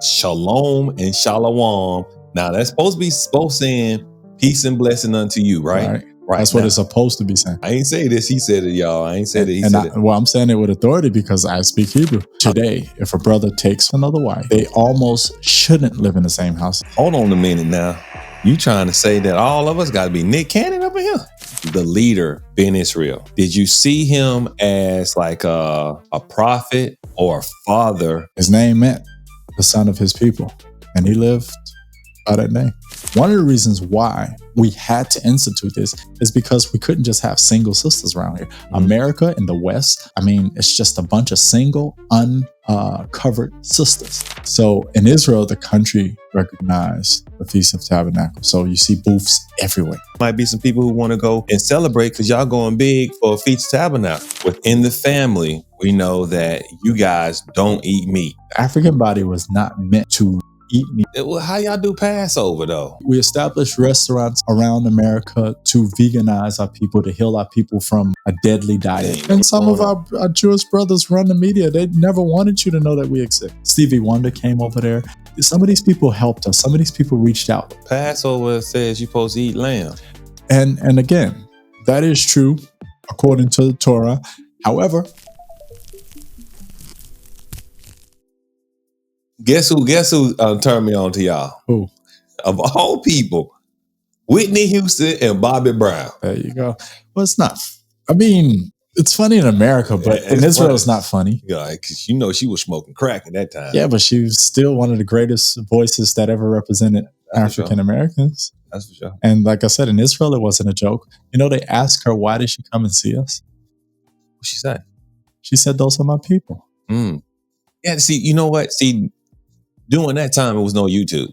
Shalom and shalom. Now that's supposed to be saying peace and blessing unto you, right? Right. That's what it's supposed to be saying. I ain't say this. He said it, y'all. I ain't said it. He said it. Well, I'm saying it with authority because I speak Hebrew. Today, if a brother takes another wife, they almost shouldn't live in the same house. Hold on a minute now. You trying to say that all of us got to be Nick Cannon up in here? The leader in Israel. Did you see him as like a prophet or a father? His name meant the son of his people, and he lived by that name. One of the reasons why we had to institute this is because we couldn't just have single sisters around here. America in the West, I mean, it's just a bunch of single, uncovered sisters. So in Israel, the country recognized the Feast of Tabernacles. So you see booths everywhere. Might be some people who want to go and celebrate because y'all going big for a Feast of Tabernacles. Within the family, we know that you guys don't eat meat. The African body was not meant to eat meat. Well, how y'all do Passover though? We established restaurants around America to veganize our people, to heal our people from a deadly diet. And some of our Jewish brothers run the media. They never wanted you to know that we exist. Stevie Wonder came over there. Some of these people helped us. Some of these people reached out. Passover says you're supposed to eat lamb. And again, that is true according to the Torah. However, Guess who turned me on to y'all? Who? Of all people, Whitney Houston and Bobby Brown. There you go. Well, it's not. I mean, it's funny in America, but in Israel, it's not funny. Yeah, because you know she was smoking crack at that time. Yeah, but she was still one of the greatest voices that ever represented African Americans. That's for sure. And like I said, in Israel, it wasn't a joke. You know, they asked her, why did she come and see us? What she said? She said, those are my people. Yeah, see, you know what? See, during that time, it was no YouTube.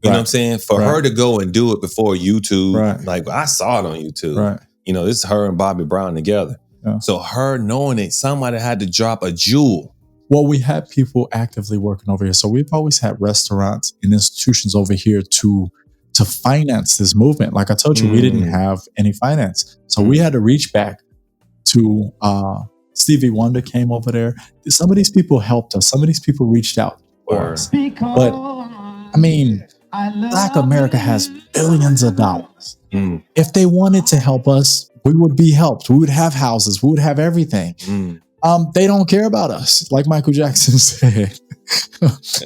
You know what I'm saying? For her to go and do it before YouTube, like I saw it on YouTube. Right. You know, this is her and Bobby Brown together. Yeah. So her knowing it, somebody had to drop a jewel. Well, we had people actively working over here. So we've always had restaurants and institutions over here to finance this movement. Like I told you, we didn't have any finance. So we had to reach back to Stevie Wonder came over there. Some of these people helped us. Some of these people reached out for us. But I mean, Black America has billions of dollars. If they wanted to help us, we would be helped. We would have houses. We would have everything. They don't care about us, like Michael Jackson said.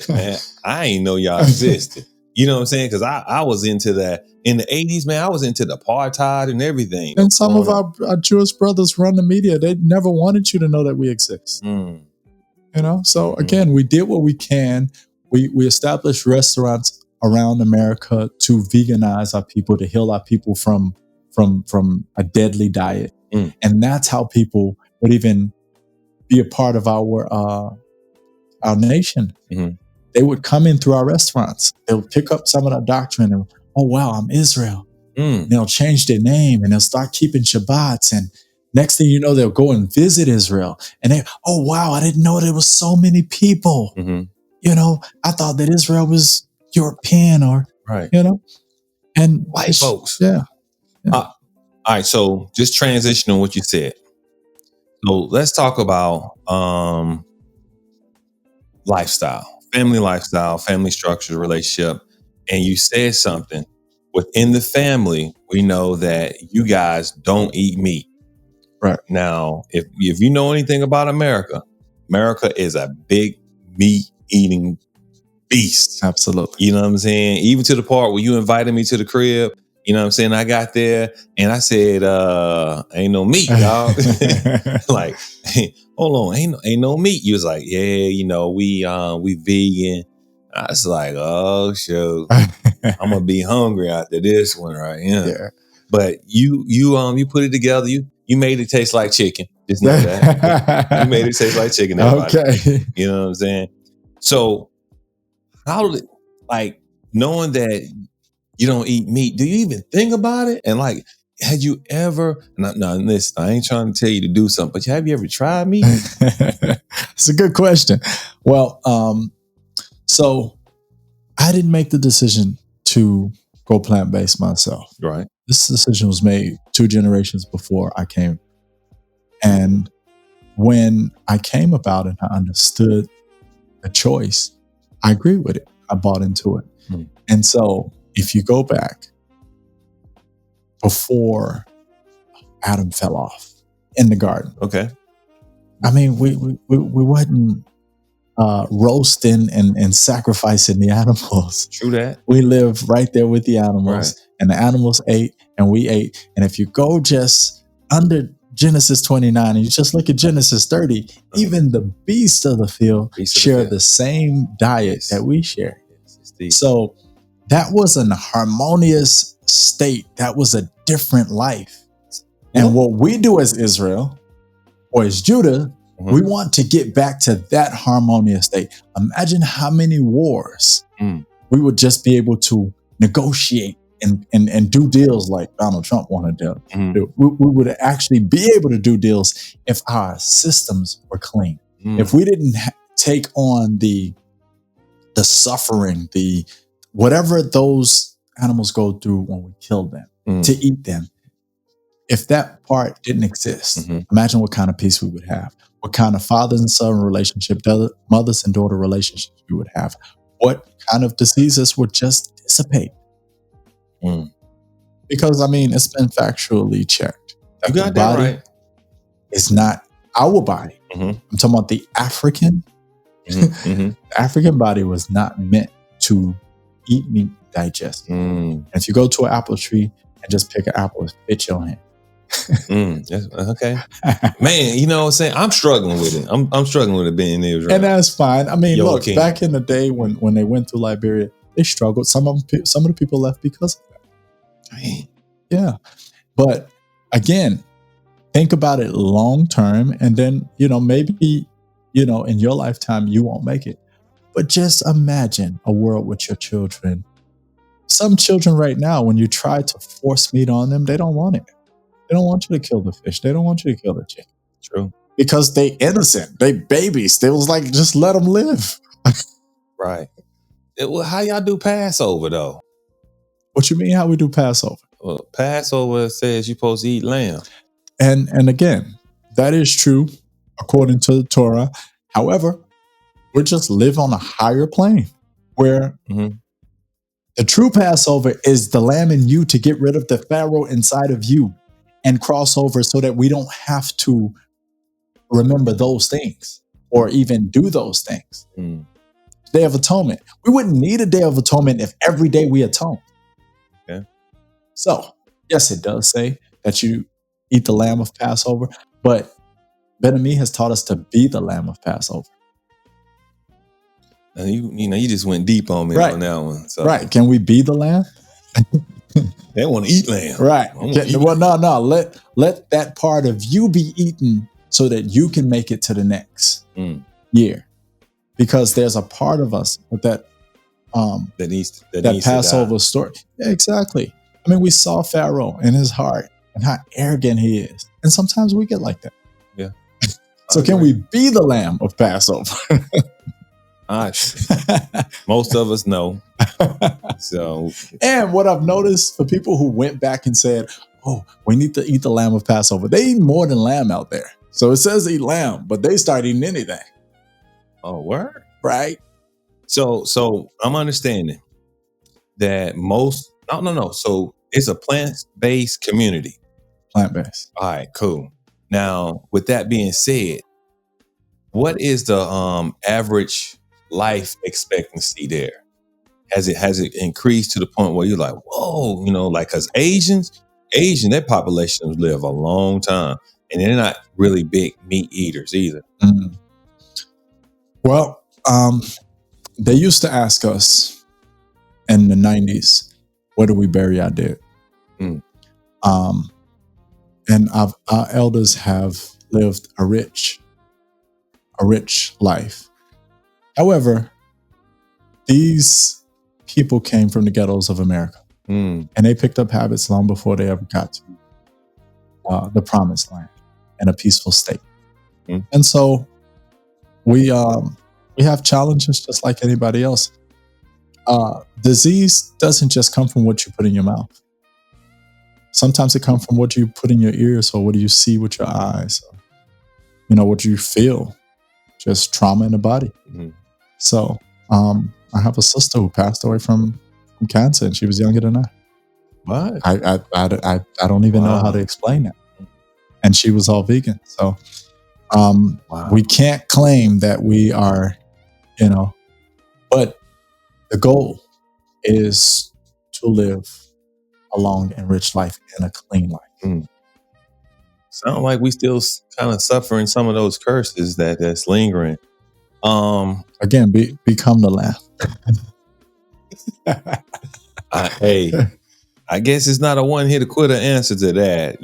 Man, I ain't know y'all existed. You know what I'm saying? Because I was into that. In the 80s, man, I was into the apartheid and everything. And some of our Jewish brothers run the media. They never wanted you to know that we exist. You know? So again, we did what we can. We established restaurants around America to veganize our people, to heal our people from a deadly diet. And that's how people would even be a part of our nation. They would come in through our restaurants. They would pick up some of our doctrine and, oh, wow, I'm Israel. And they'll change their name and they'll start keeping Shabbats. And next thing you know, they'll go and visit Israel. And they, oh, wow, I didn't know there was so many people. You know, I thought that Israel was European or, you know, and white folks. Yeah. All right. So just transitioning what you said. So let's talk about lifestyle, family structure, relationship. And you said something within the family. We know that you guys don't eat meat. Right. Now, if you know anything about America is a big meat eating beast. Absolutely. You know what I'm saying? Even to the part where you invited me to the crib, you know what I'm saying? I got there and I said, ain't no meat, dog. Like, hey, hold on, ain't no meat. You was like, yeah, you know, we vegan. I was like, oh shoot, I'm gonna be hungry after this one, right? Yeah. But you put it together. You made it taste like chicken. Just know that. You made it taste like chicken. Everybody. Okay. You know what I'm saying? So how did, like, knowing that you don't eat meat, do you even think about it? And like, had you ever, no, listen, I ain't trying to tell you to do something, but have you ever tried meat? It's a good question. Well, so I didn't make the decision to go plant-based myself. Right. This decision was made 2 generations before I came. And when I came about and I understood the choice, I agree with it. I bought into it. And so if you go back before Adam fell off in the garden, okay, I mean, we wasn't roasting and sacrificing the animals. true that. We lived right there with the animals, Right. and the animals ate, and we ate. And if you go just under Genesis 29 and you just look at Genesis 30, even the beasts of the field share the same diet that we share. So that was an harmonious state. That was a different life. And what we do as Israel or as Judah, we want to get back to that harmonious state. Imagine how many wars we would just be able to negotiate and do deals like Donald Trump wanted to do. We would actually be able to do deals if our systems were clean. If we didn't take on the suffering, the whatever those animals go through when we kill them to eat them. If that part didn't exist, imagine what kind of peace we would have, what kind of father and son relationship, mothers and daughter relationships we would have, what kind of diseases would just dissipate. Because, I mean, it's been factually checked. You got that right. It's not our body. I'm talking about the African. The African body was not meant to eat meat, digest. If you go to an apple tree and just pick an apple, it fits your hand. Okay. Man, you know what I'm saying? I'm struggling with it. I'm struggling with it being Israel. And that's fine. I mean, look, back in the day when they went through Liberia, they struggled. Some of the people left because of that. Dang. Yeah. But again, think about it long term, and then, maybe, in your lifetime, you won't make it. But just imagine a world with your children. Some children right now, when you try to force meat on them, they don't want it. They don't want you to kill the fish. They don't want you to kill the chicken. True. Because they innocent. They babies. They was like, just let them live. Right. Well, how y'all do Passover, though? What you mean how we do Passover? Well, Passover says you're supposed to eat lamb. And again, that is true according to the Torah. However, we just live on a higher plane where the true Passover is the lamb in you to get rid of the Pharaoh inside of you and cross over so that we don't have to remember those things or even do those things. Day of Atonement. We wouldn't need a Day of Atonement if every day we atone. Okay. So, yes, it does say that you eat the lamb of Passover, but Ben-Ami has taught us to be the lamb of Passover. And you just went deep on me on that one. So. Right. Can we be the lamb? They want to eat lamb. Right. No. Let that part of you be eaten so that you can make it to the next year. Because there's a part of us with that needs Passover story. Yeah, exactly. I mean, we saw Pharaoh in his heart and how arrogant he is. And sometimes we get like that. Yeah. So can we be the lamb of Passover? Most of us know. So, and what I've noticed for people who went back and said, "Oh, we need to eat the lamb of Passover," they eat more than lamb out there. So it says eat lamb, but they start eating anything. Oh, word, right? So I'm understanding that most. No. So it's a plant-based community. Plant-based. All right, cool. Now, with that being said, what is the average life expectancy there? Has it increased to the point where you're like, whoa, because Asian, their populations live a long time, and they're not really big meat eaters either. Well, they used to ask us in the 90s, where do we bury our dead? And our elders have lived a rich life. However, these people came from the ghettos of America, and they picked up habits long before they ever got to the promised land in a peaceful state. And so we have challenges just like anybody else. Disease doesn't just come from what you put in your mouth. Sometimes it comes from what you put in your ears, or what do you see with your eyes, or, what do you feel, just trauma in the body. So I have a sister who passed away from cancer, and she was younger than I. What? I don't even know how to explain it. And she was all vegan. So we can't claim that we are, but the goal is to live a long and rich life and a clean life. Sound like we still kind of suffering some of those curses that's lingering. Again, become the lamb. I guess it's not a one-hit quitter answer to that,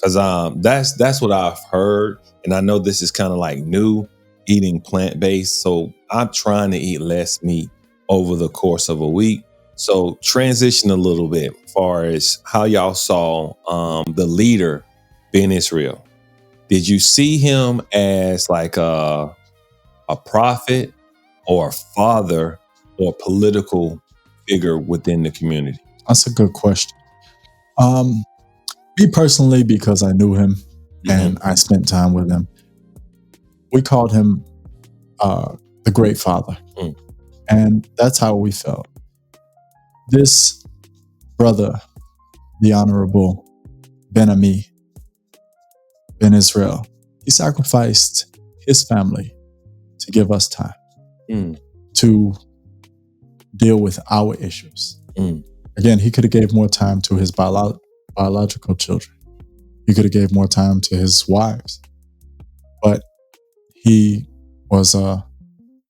because that's what I've heard, and I know this is kind of like new, eating plant-based. So I'm trying to eat less meat over the course of a week. So transition a little bit as far as how y'all saw the leader Ben Israel. Did you see him as like a prophet or a father or political figure within the community? That's a good question. Me personally, because I knew him and I spent time with him, we called him the Great Father. And that's how we felt. This brother, the Honorable Ben Israel, he sacrificed his family to give us time to deal with our issues. Again, he could have gave more time to his biological children. He could have gave more time to his wives. But he was a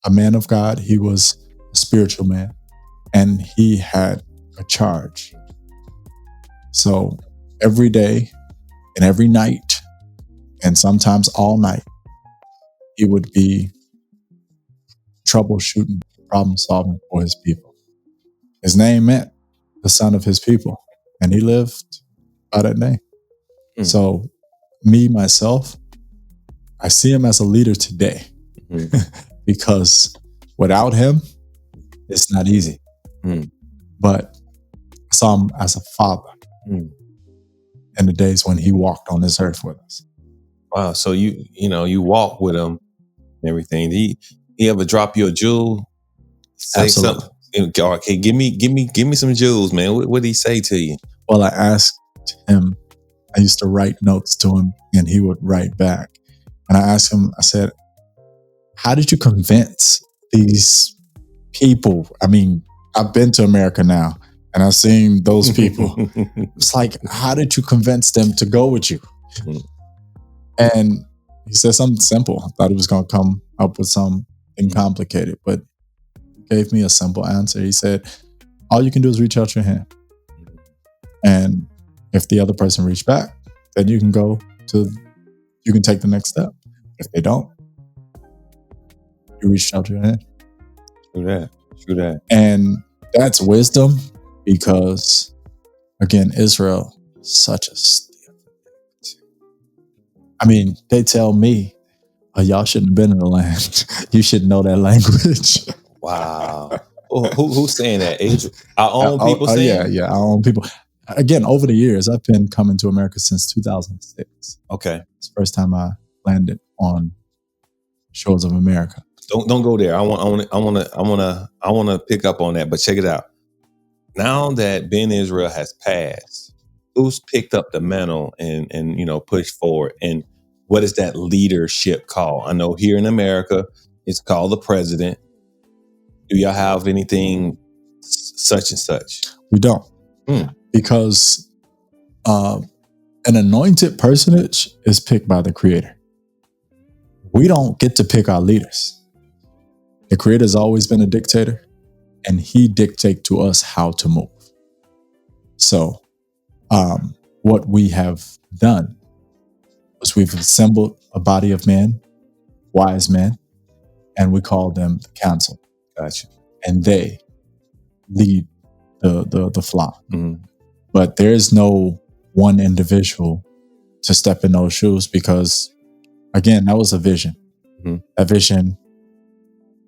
man of God. He was a spiritual man. And he had a charge. So every day and every night, and sometimes all night, he would be troubleshooting, problem solving for his people. His name meant the son of his people, and he lived by that name. So me, myself, I see him as a leader today because without him, it's not easy. But I saw him as a father in the days when he walked on this earth with us. Wow. So you walk with him and everything. Did he ever drop you a jewel? Say Absolutely. something. Okay, give me some jewels, man. What did he say to you? Well, I asked him, I used to write notes to him and he would write back. And I asked him, I said, how did you convince these people? I mean, I've been to America now and I've seen those people. It's like, how did you convince them to go with you? And he said something simple. I thought he was going to come up with something complicated, but he gave me a simple answer. He said, all you can do is reach out your hand. And if the other person reached back, then you can take the next step. If they don't, you reach out your hand. True that. And that's wisdom because, again, Israel, such a stiff. I mean, they tell me, y'all shouldn't have been in the land. You should know that language. Wow. Who's saying that? Our own people saying? Yeah, our own people. Again, over the years, I've been coming to America since 2006. Okay. It's the first time I landed on shores of America. Don't go there. I want to pick up on that, but check it out. Now that Ben Israel has passed, who's picked up the mantle and pushed forward? And what is that leadership called? I know here in America, it's called the president. Do y'all have anything such and such? We don't. Because an anointed personage is picked by the Creator. We don't get to pick our leaders. The Creator's always been a dictator, and he dictates to us how to move. So what we have done is we've assembled a body of men, wise men, and we call them the council. Gotcha. And they lead the flock. But there is no one individual to step in those shoes because, again, that was a vision. That vision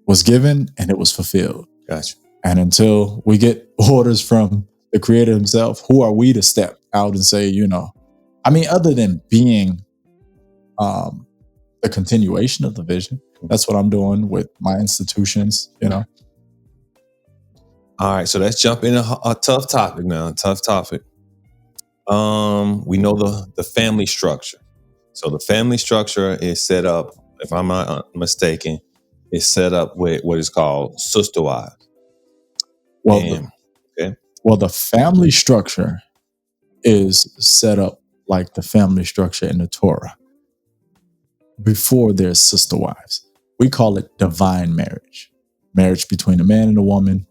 was given and it was fulfilled. Gotcha. And until we get orders from the Creator himself, who are we to step out and say, other than being the continuation of the vision, That's what I'm doing with my institutions, you know. All right, so let's jump into a tough topic now. Tough topic. We know the family structure. So the family structure is set up, if I'm not mistaken, is set up with what is called sister wives. Well, the family structure is set up like the family structure in the Torah. Before there's sister wives, we call it divine marriage. Marriage between a man and a woman,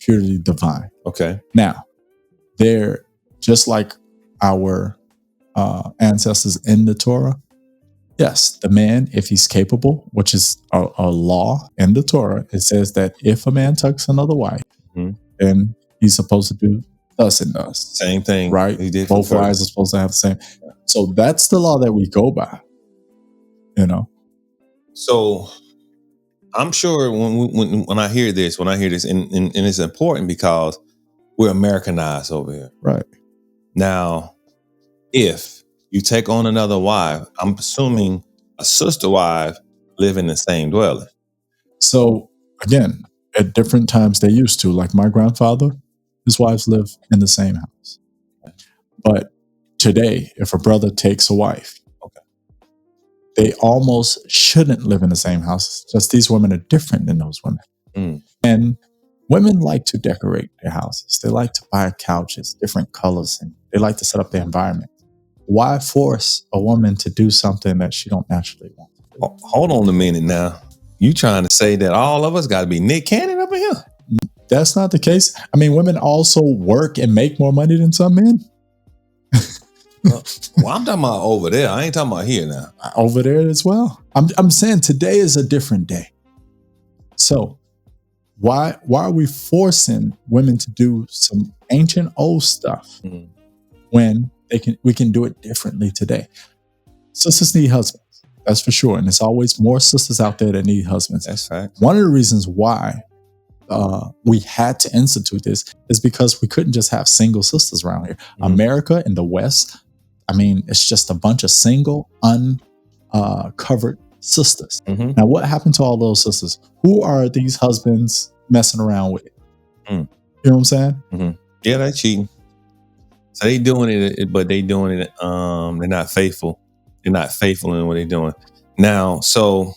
purely divine. Okay. Now, they're just like our ancestors in the Torah. Yes, the man, if he's capable, which is a law in the Torah, it says that if a man takes another wife, then he's supposed to do thus and thus. Same thing, right? He did Both wives are supposed to have the same. So that's the law that we go by. You know. So I'm sure when I hear this, and it's important because we're Americanized over here. Right. Now, if you take on another wife, I'm assuming a sister wife live in the same dwelling. So again, at different times they used to, like my grandfather, his wives live in the same house. But today, if a brother takes a wife, they almost shouldn't live in the same house. Just these women are different than those women. And women like to decorate their houses. They like to buy couches, different colors, and they like to set up their environment. Why force a woman to do something that she don't naturally want to do? Hold on a minute now. You trying to say that all of us got to be Nick Cannon up in here? That's not the case. I mean, women also work and make more money than some men. Well, I'm talking about over there. I ain't talking about here now. Over there as well. I'm saying today is a different day. So why are we forcing women to do some ancient old stuff when we can do it differently today? Sisters need husbands, that's for sure. And there's always more sisters out there that need husbands. That's right. One of the reasons why we had to institute this is because we couldn't just have single sisters around here. America in the West, I mean, it's just a bunch of single, uncovered sisters. Now, what happened to all those sisters? Who are these husbands messing around with? You know what I'm saying? Yeah, they're cheating. So they doing it, but they doing it. They're not faithful. They're not faithful in what they're doing. Now, so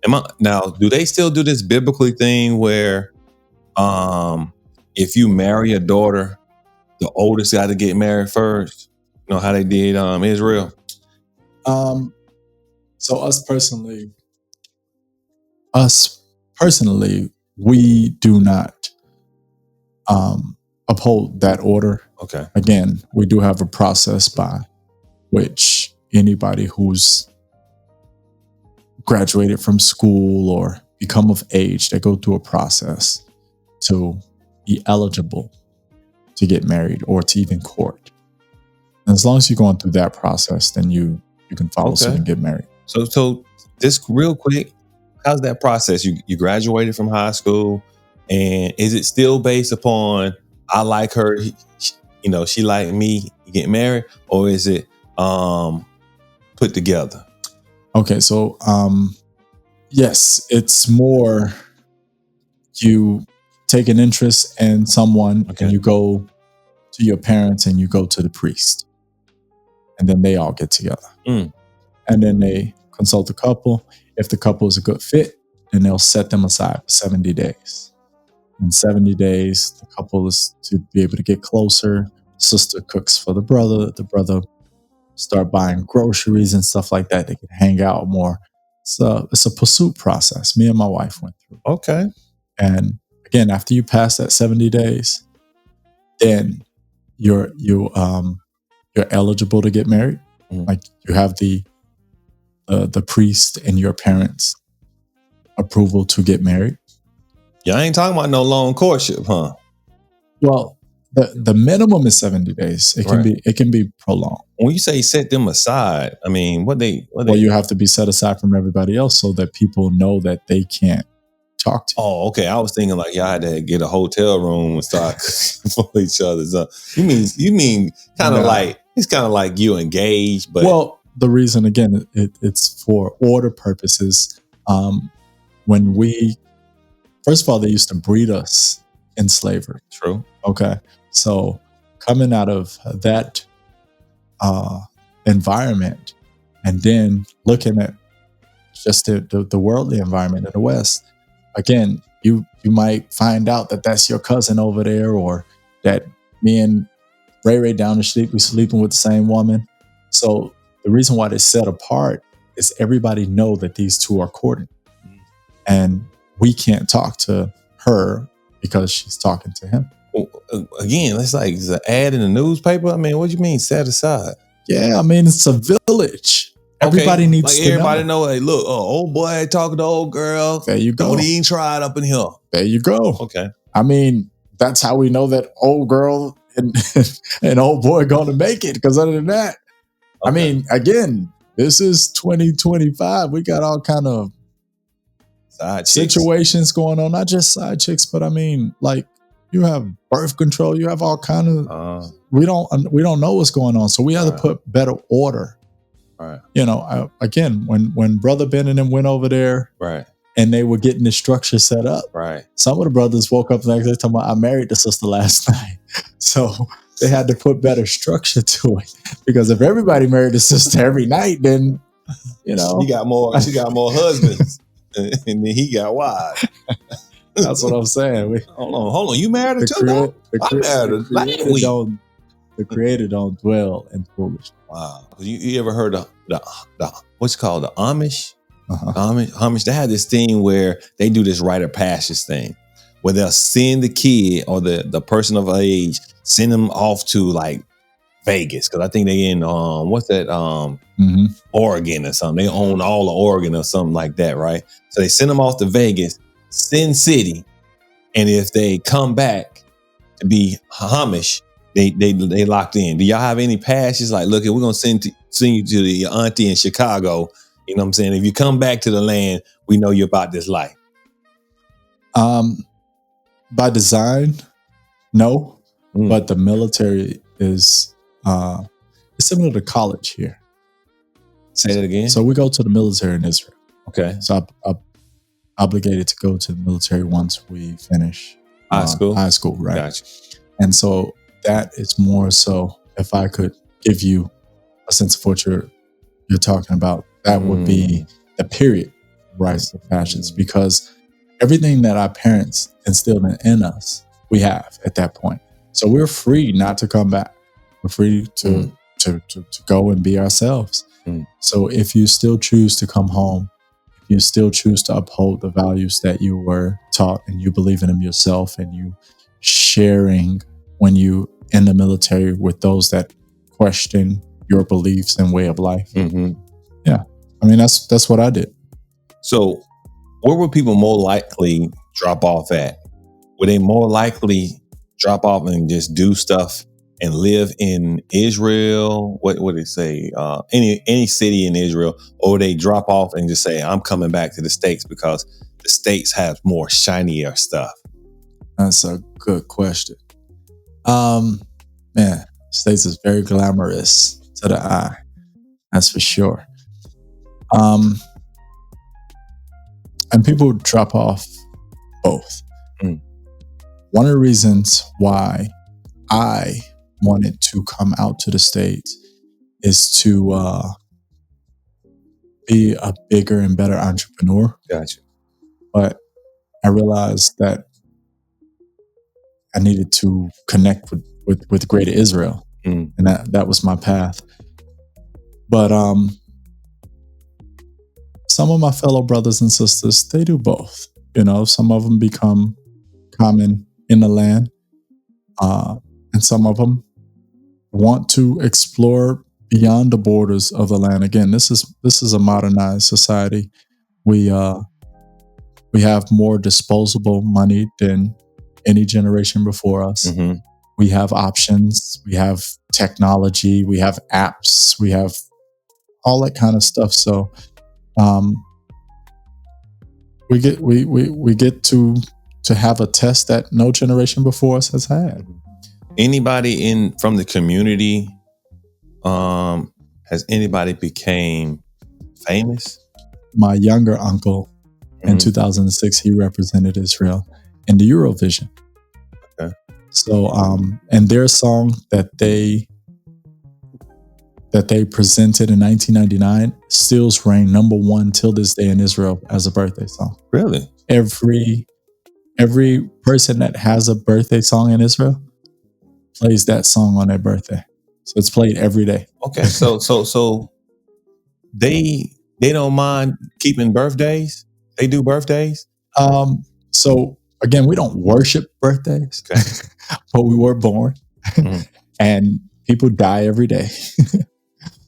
do they still do this biblically thing where, if you marry a daughter, the oldest got to get married first? You know how they did Israel? So us personally, we do not uphold that order. Okay. Again, we do have a process by which anybody who's graduated from school or become of age, they go through a process to be eligible to get married or to even court. And as long as you're going through that process, then you can follow suit and get married. So just real quick, how's that process? You graduated from high school, and is it still based upon I like her, she like me, you get married, or is it put together? Okay, so yes, it's more you take an interest in someone and you go to your parents and you go to the priest. And then they all get together. And then they consult the couple. If the couple is a good fit, then they'll set them aside for 70 days. In 70 days, the couple is to be able to get closer. Sister cooks for the brother. The brother start buying groceries and stuff like that. They can hang out more. So it's a pursuit process. Me and my wife went through. Okay. And again, after you pass that 70 days, then you're eligible to get married. Like you have the priest and your parents' approval to get married. Y'all ain't talking about no long courtship, huh? Well, the minimum is 70 days. It can be prolonged. When you say set them aside, I mean what they you have to be set aside from everybody else so that people know that they can't talk to you. Oh, okay. I was thinking like y'all had to get a hotel room and start for each other. So you mean kind of like it's kind of like you engaged, but well, the reason again it's for order purposes. When first of all, they used to breed us in slavery. True. Okay. So coming out of that environment and then looking at just the worldly environment in the West, again, you might find out that that's your cousin over there, or that me and Ray down the street, we sleeping with the same woman. So the reason why they're set apart is everybody know that these two are courting. And we can't talk to her because she's talking to him. Well, again, it's like it's an ad in the newspaper. I mean, what do you mean set aside? Yeah, I mean, it's a village. Everybody needs like to everybody know. Hey, look, old boy talking to old girl. There you go. Don't even try it up in here. There you go. Okay. I mean, that's how we know that old girl and old boy going to make it. Because other than that, I mean, again, this is 2025. We got all kind of side situations going on. Not just side chicks, but I mean, like, you have birth control. You have all kind of. We don't know what's going on. So we have to put better order. Right. You know, again, when Brother Ben and them went over there, right, and they were getting the structure set up, right. Some of the brothers woke up the next day talking about, I married the sister last night. So they had to put better structure to it, because if everybody married the sister every night, then you know she got more husbands, and then he got wives. That's what I'm saying. Hold on. You married her too? I married her last week. The Creator don't dwell in foolishness. Wow. You ever heard of the what's it called, the Amish? Uh-huh. Amish, they have this thing where they do this rite of passage thing, where they'll send the kid or the person of age, send them off to like Vegas, because I think they in what's that Oregon or something. They own all of Oregon or something like that, right? So they send them off to Vegas, Sin City, and if they come back to be Amish, they locked in. Do y'all have any passes? Like, look, we're gonna send you to your auntie in Chicago. You know what I'm saying? If you come back to the land, we know you're about this life. By design, no. But the military is it's similar to college here. Say that again. So we go to the military in Israel. Okay. So I'm obligated to go to the military once we finish high school, right? Gotcha. And so that is more so, if I could give you a sense of what you're talking about, that would be the period rites of passions, because everything that our parents instilled in us, we have at that point. So we're free not to come back. We're free to go and be ourselves. So if you still choose to come home, if you still choose to uphold the values that you were taught, and you believe in them yourself, and you sharing when you in the military with those that question your beliefs and way of life. Yeah. I mean, that's what I did. So where would people more likely drop off at? Would they more likely drop off and just do stuff and live in Israel? What would they say? Any city in Israel? Or would they drop off and just say, I'm coming back to the States because the States have more shinier stuff? That's a good question. Man, States is very glamorous to the eye. That's for sure. And people drop off both. One of the reasons why I wanted to come out to the States is to be a bigger and better entrepreneur. Gotcha. But I realized that I needed to connect with Greater Israel, and that was my path. But some of my fellow brothers and sisters, they do both. You know, some of them become common in the land, and some of them want to explore beyond the borders of the land. Again, this is a modernized society. We have more disposable money than any generation before us. We have options. We have technology. We have apps. We have all that kind of stuff. So we get to have a test that no generation before us has had. Anybody from the community, has anybody became famous? My younger uncle In 2006, he represented Israel in the Eurovision. Okay. So, and their song that they presented in 1999 still ranked number 1 till this day in Israel as a birthday song. Really? Every person that has a birthday song in Israel plays that song on their birthday. So it's played every day. Okay. So they don't mind keeping birthdays? They do birthdays? So again, we don't worship birthdays, Okay. but we were born and people die every day.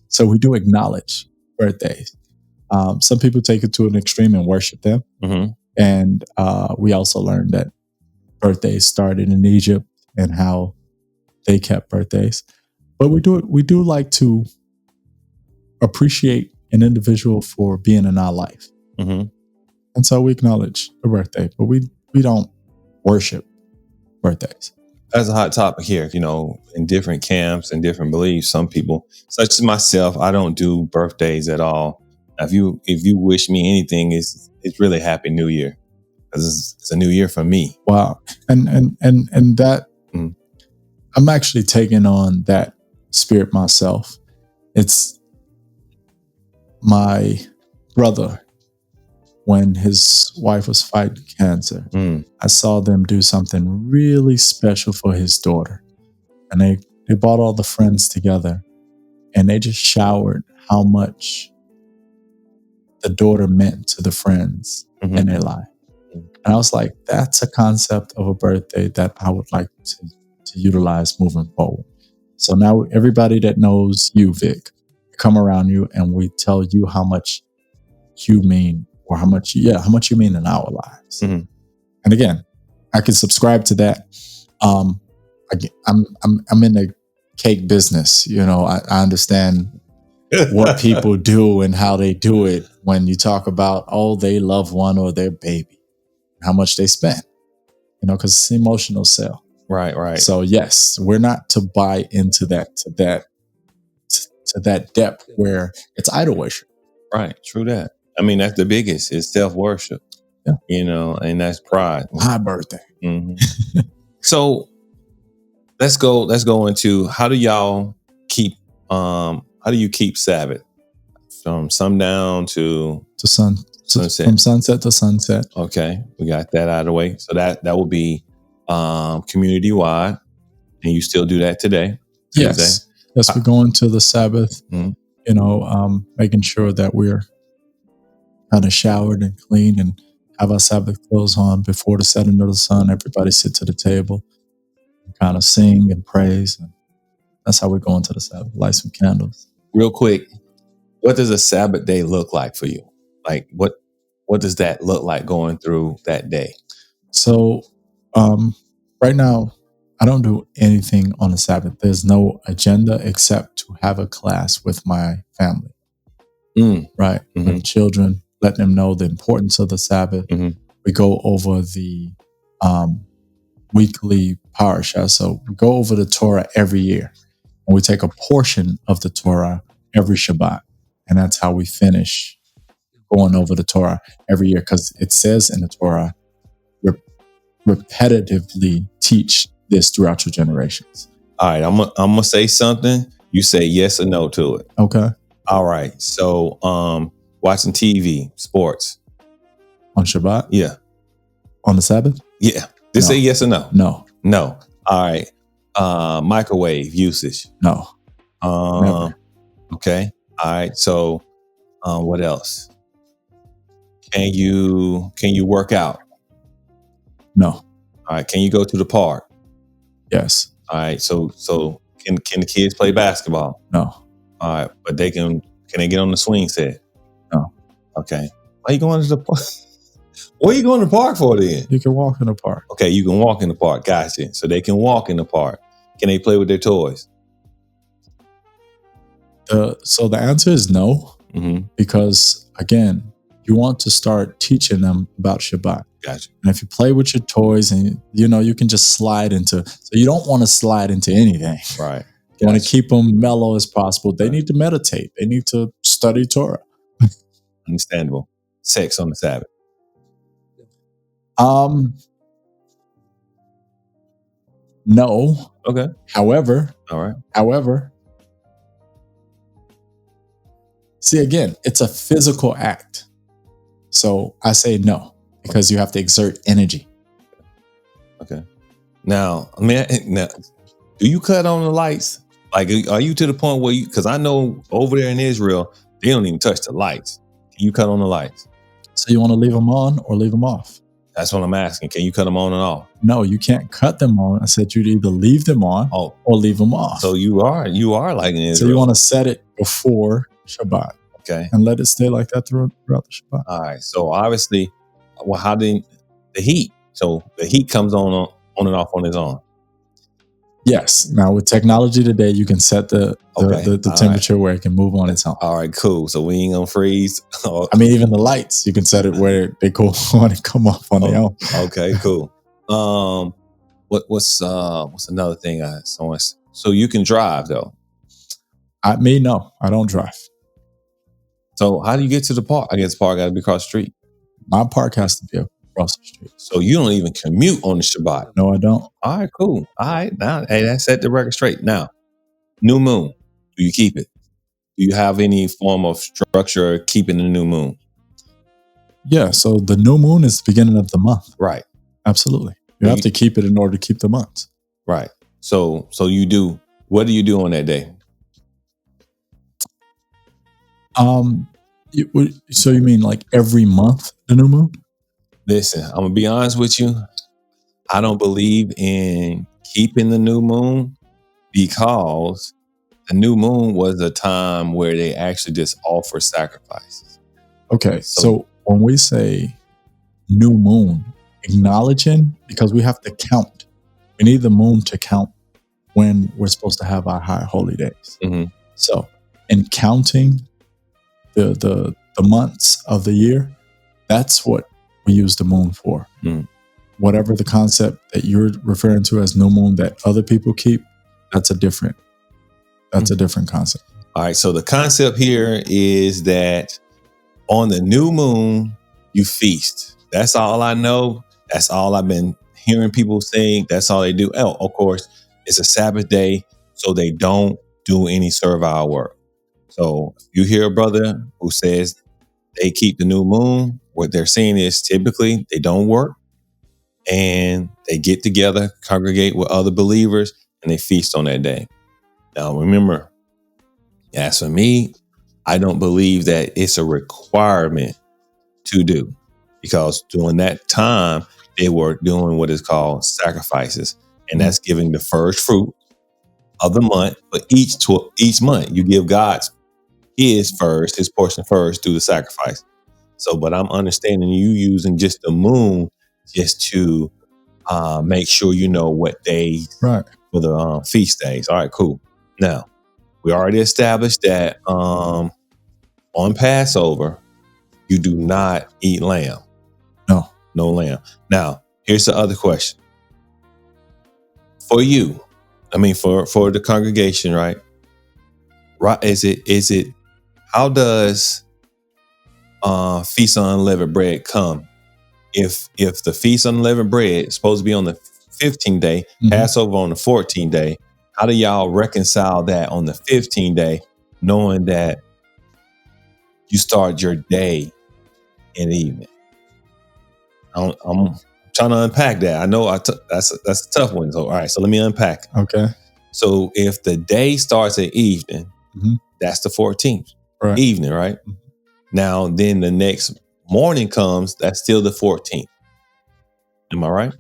So we do acknowledge birthdays. Some people take it to an extreme and worship them. And we also learned that birthdays started in Egypt and how they kept birthdays. But we do like to appreciate an individual for being in our life. And so we acknowledge a birthday, but we don't worship birthdays. That's a hot topic here, in different camps and different beliefs. Some people, such as myself, I don't do birthdays at all. If you wish me anything, it's really Happy New Year, because it's a new year for me. Wow. And that I'm actually taking on that spirit myself. It's my brother. When his wife was fighting cancer, I saw them do something really special for his daughter. And they brought all the friends together and they just showered how much the daughter meant to the friends in their life. And I was like, that's a concept of a birthday that I would like to utilize moving forward. So now everybody that knows you, Vic, come around you and we tell you how much you mean, or how much you mean in our lives. And again, I can subscribe to that. I'm in the cake business. I understand what people do and how they do it when you talk about, they love one or their baby, how much they spend, because it's an emotional sale. Right. So yes, we're not to buy into that depth where it's idol worship. Right. True that. I mean, that's the biggest, is self-worship, and that's pride. My birthday. So let's go into, how do you keep Sabbath from sundown to sunset? From sunset to sunset. Okay. We got that out of the way. So that will be community wide, and you still do that today? Tuesday? Yes, we go into the Sabbath, making sure that we're kind of showered and clean and have our Sabbath clothes on before the setting of the sun. Everybody sit to the table and kind of sing and praise. And that's how we go into the Sabbath, light some candles. Real quick, what does a Sabbath day look like for you? Like what does that look like going through that day? So right now, I don't do anything on the Sabbath. There's no agenda except to have a class with my family, right? With children, let them know the importance of the Sabbath. We go over the weekly parasha. So we go over the Torah every year, and we take a portion of the Torah every Shabbat. And that's how we finish going over the Torah every year, because it says in the Torah, repetitively teach this throughout your generations. All right, I'm gonna say something. You say yes or no to it. Okay. All right. So, watching TV, sports on Shabbat. Yeah. On the Sabbath. Yeah. Just say yes or no. No. All right. Microwave usage. No. Never. Okay. All right. So, what else? Can you work out? No. All right. Can you go to the park? Yes. All right. So can the kids play basketball? No. All right. But can they get on the swing set? No. Okay. Why are you going to the park? What are you going to the park for then? You can walk in the park. Okay. You can walk in the park. Gotcha. So they can walk in the park. Can they play with their toys? So the answer is no, because again, you want to start teaching them about Shabbat. Gotcha. And if you play with your toys and, you can just slide into, so you don't want to slide into anything. Right. You want to keep them mellow as possible. They need to meditate. They need to study Torah. Understandable. Sex on the Sabbath. No. Okay. However, All right. See, again, it's a physical act. So I say no, because you have to exert energy. Okay. Now, do you cut on the lights? Like, are you to the point where because I know over there in Israel, they don't even touch the lights. Can you cut on the lights? So you want to leave them on or leave them off? That's what I'm asking. Can you cut them on and off? No, you can't cut them on. I said you'd either leave them on or leave them off. So you are like in Israel. So you want to set it before Shabbat. Okay. And let it stay like that throughout the Shabbat. All right. So obviously, how did the heat? So the heat comes on and off on its own. Yes. Now with technology today, you can set the temperature where it can move on its own. All right, cool. So we ain't gonna freeze. I mean, even the lights, you can set it where they go on and come off on their own. Okay, cool. What's another thing? So you can drive though. No, I don't drive. So how do you get to the park? I guess the park got to be across the street. My park has to be across the street. So you don't even commute on the Shabbat? No, I don't. All right, cool. All right, now, hey, that set the record straight. Now, new moon, do you keep it? Do you have any form of structure keeping the new moon? Yeah, so the new moon is the beginning of the month. Right. Absolutely. You have to keep it in order to keep the months. Right. So you do, what do you do on that day? So you mean like every month, the new moon? Listen, I'm gonna be honest with you. I don't believe in keeping the new moon because the new moon was a time where they actually just offer sacrifices. Okay, so when we say new moon, acknowledging, because we have to count. We need the moon to count when we're supposed to have our high holy days. Mm-hmm. So in counting the months of the year, that's what we use the moon for. Mm. Whatever the concept that you're referring to as new moon that other people keep, that's a different concept. All right. So the concept here is that on the new moon, you feast. That's all I know. That's all I've been hearing people saying. That's all they do. Oh, of course, it's a Sabbath day, so they don't do any servile work. So if you hear a brother who says they keep the new moon, what they're saying is typically they don't work and they get together, congregate with other believers, and they feast on that day. Now, remember, as for me, I don't believe that it's a requirement to do because during that time, they were doing what is called sacrifices, and that's giving the first fruit of the month. But each month, you give God's his portion first through the sacrifice. So, but I'm understanding you using just the moon just to make sure you know what days for the feast days. All right, cool. Now, we already established that on Passover, you do not eat lamb. No lamb. Now, here's the other question. For you, for the congregation, right? Right? Is it? How does Feast of Unleavened Bread come? If the Feast of Unleavened Bread is supposed to be on the 15th day, Passover on the 14th day, how do y'all reconcile that on the 15th day, knowing that you start your day in the evening? I'm trying to unpack that. I know that's a tough one. So all right, so let me unpack. Okay. So if the day starts at evening, that's the 14th evening, right? Mm-hmm. Now, then the next morning comes, that's still the 14th. Am I right?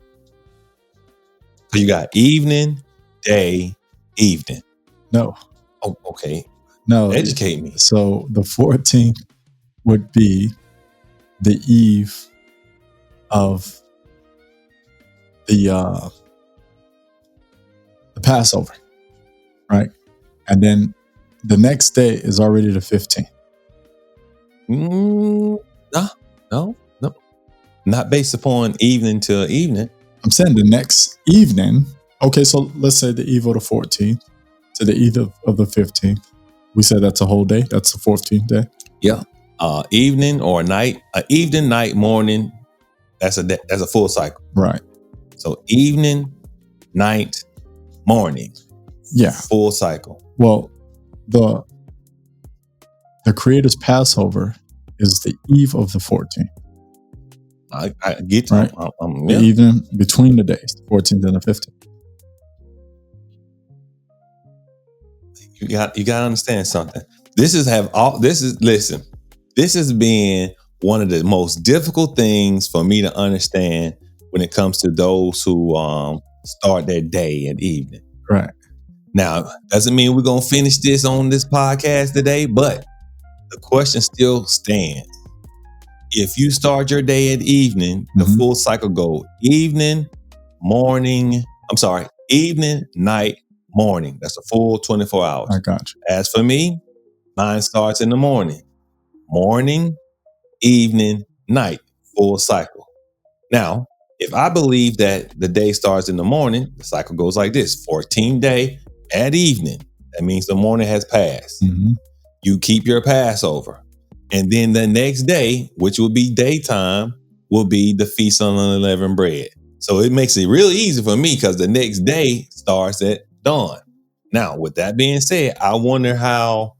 So you got evening, day, evening. No. Oh, okay. No. Educate me. So the 14th would be the eve of the Passover, right? And then the next day is already the 15th. No. Not based upon evening to evening. I'm saying the next evening. Okay, so let's say the eve of the 14th to the eve of the 15th. We said that's a whole day. That's the 14th day. Yeah. Evening or night. Evening, night, morning. That's a full cycle. Right. So evening, night, morning. Yeah. Full cycle. Well, the Creator's Passover is the eve of the 14th. I get you. Right. Yeah. The evening between the days, the 14th and the 15th. You got to understand something. This has been one of the most difficult things for me to understand when it comes to those who start their day and evening. Right. Now, doesn't mean we're going to finish this on this podcast today, but the question still stands. If you start your day at evening, the full cycle goes evening, night, morning. That's a full 24 hours. I got you. As for me, mine starts in the morning. Morning, evening, night, full cycle. Now, if I believe that the day starts in the morning, the cycle goes like this: 14th day at evening. That means the morning has passed. Mm-hmm. You keep your Passover. And then the next day, which will be daytime, will be the Feast of Unleavened Bread. So it makes it real easy for me because the next day starts at dawn. Now, with that being said, I wonder how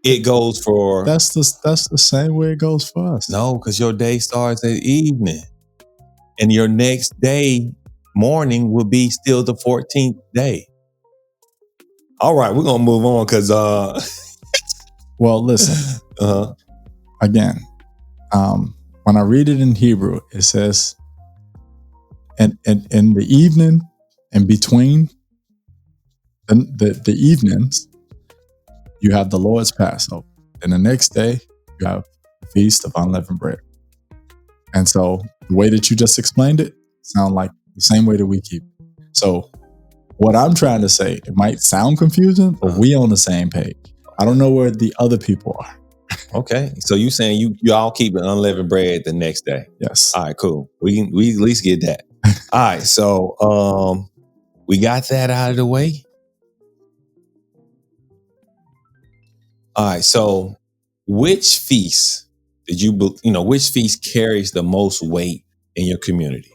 it goes for... That's the same way it goes for us. No, because your day starts at evening. And your next day, morning, will be still the 14th day. All right, we're going to move on because... Well, listen. Again, when I read it in Hebrew, it says, and in the evening and between the evenings, you have the Lord's Passover. And the next day, you have the Feast of Unleavened Bread. And so the way that you just explained it sound like the same way that we keep it. So what I'm trying to say, it might sound confusing, but we on the same page. I don't know where the other people are. Okay. So you saying you all keep an unleavened bread the next day? Yes. All right, cool. We at least get that. All right. So we got that out of the way. All right. So which feast which feast carries the most weight in your community?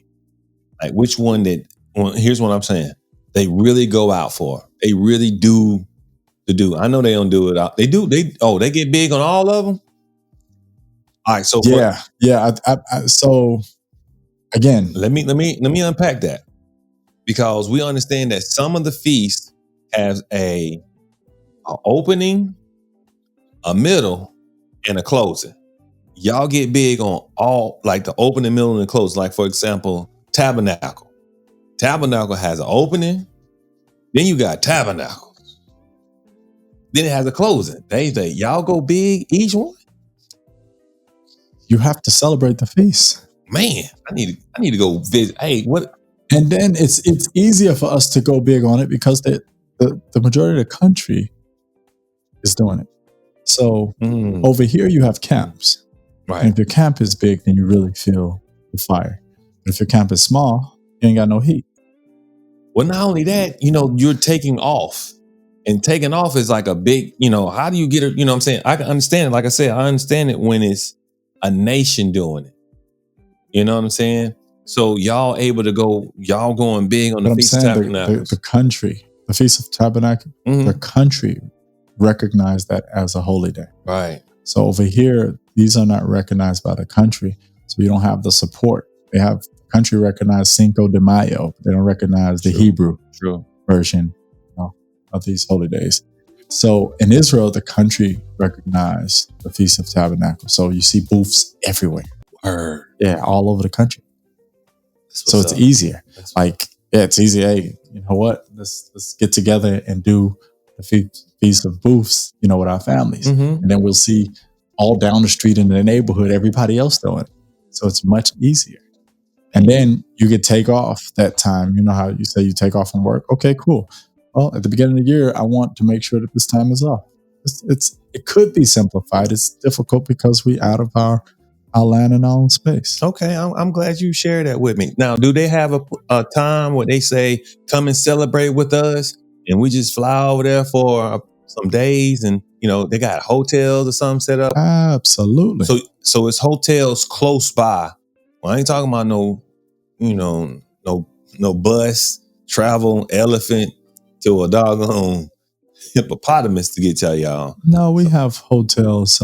Like which one here's what I'm saying. They really go out for. They really do. I know they don't do it. They do. They get big on all of them. All right. So so again, let me unpack that, because we understand that some of the feasts have a opening, a middle, and a closing. Y'all get big on all, like the opening, middle, and the closing. Like for example, Tabernacle. Tabernacle has an opening. Then you got Tabernacle. Then it has a closing. They say, y'all go big each one. You have to celebrate the feast. Man, I need to go visit. Hey, what? And then it's easier for us to go big on it because the majority of the country is doing it. So over here you have camps. Right. And if your camp is big, then you really feel the fire. But if your camp is small, you ain't got no heat. Well, not only that, you're taking off. And taking off is like a big, how do you get it? You know what I'm saying? I can understand it. Like I said, I understand it when it's a nation doing it. You know what I'm saying? So y'all going big on the Feast of Tabernacles. The country, the Feast of Tabernacles, the country recognized that as a holy day. Right. So over here, these are not recognized by the country. So you don't have the support. They have the country recognize Cinco de Mayo. They don't recognize the Hebrew version of these holy days. So in Israel, the country recognized the Feast of Tabernacles. So you see booths everywhere. Word. Yeah, all over the country. So it's easier. It's easy. Hey, you know what? Let's get together and do the Feast of Booths, with our families. And then we'll see all down the street in the neighborhood, everybody else doing it. So it's much easier. And then you could take off that time. You know how you say you take off from work? Okay, cool. Well, at the beginning of the year, I want to make sure that this time is off. It could be simplified. It's difficult because we out of our land and our own space. Okay, I'm glad you shared that with me. Now, do they have a time where they say, come and celebrate with us, and we just fly over there for some days, and they got hotels or something set up? Absolutely. So it's hotels close by, Well, I ain't talking about no, no bus, travel, elephant to a doggone hippopotamus to get to y'all. No, we have hotels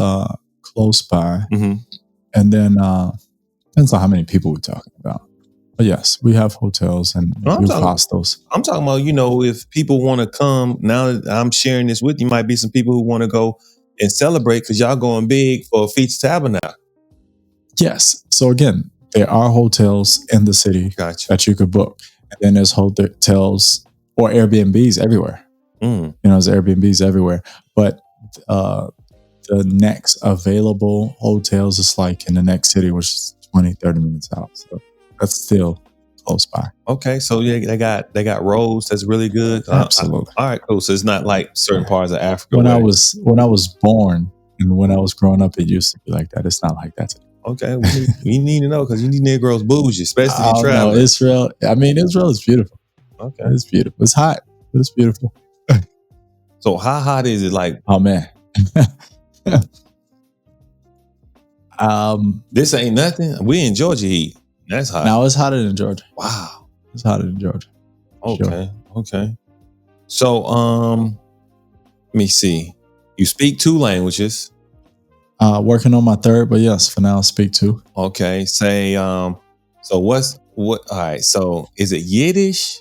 close by. Mm-hmm. And then depends on how many people we're talking about. But yes, we have hotels and hostels. I'm talking about, if people want to come, now that I'm sharing this with you, might be some people who want to go and celebrate because y'all going big for Feast of Tabernacles. Yes. So again, there are hotels in the city that you could book. And then there's hotels or Airbnbs everywhere. There's Airbnbs everywhere. But the next available hotels is like in the next city, which is 20, 30 minutes out. So that's still close by. Okay, so yeah, they got roads that's really good. Absolutely. All right, cool. So it's not like certain parts of Africa. When I was born and when I was growing up, it used to be like that. It's not like that today. Okay, we need to know because you need Negroes bougie, especially if you travel. Israel. I mean, Israel is beautiful. Okay, it's beautiful. It's hot, but it's beautiful. So how hot is it? Like, oh man. This ain't nothing. We in Georgia heat. That's hot. Now it's hotter than Georgia. Wow. It's hotter than Georgia. Okay. Sure. Okay. So let me see. You speak 2 languages. Working on my 3rd, but yes, for now I speak 2. Okay. Say so what all right, so is it Yiddish?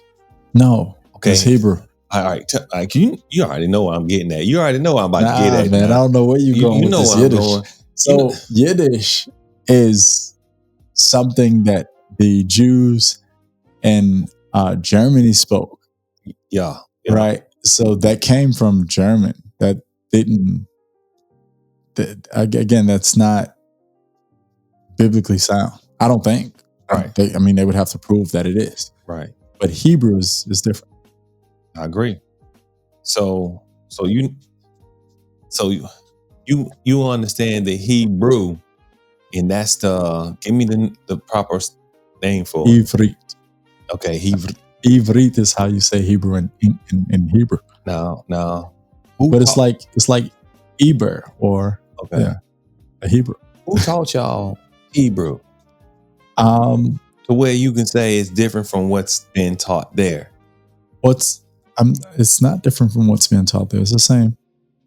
No. Okay. It's Hebrew. All right, you already know what I'm getting at. You already know what I'm about to get at. Man, I don't know where you're going with this Yiddish. So Yiddish is something that the Jews in Germany spoke. Yeah. Right. So that came from German. That didn't. Again, that's not biblically sound. I don't think. Right. They would have to prove that it is. Right. But Hebrew is different. I agree. So you understand the Hebrew, and that's give me the proper name for it. Ivrit. Okay, Ivrit is how you say Hebrew in Hebrew. No. But it's like Eber or a Hebrew. Who taught y'all Hebrew? To where you can say it's different from what's been taught there. It's not different from what's being taught there. It's the same.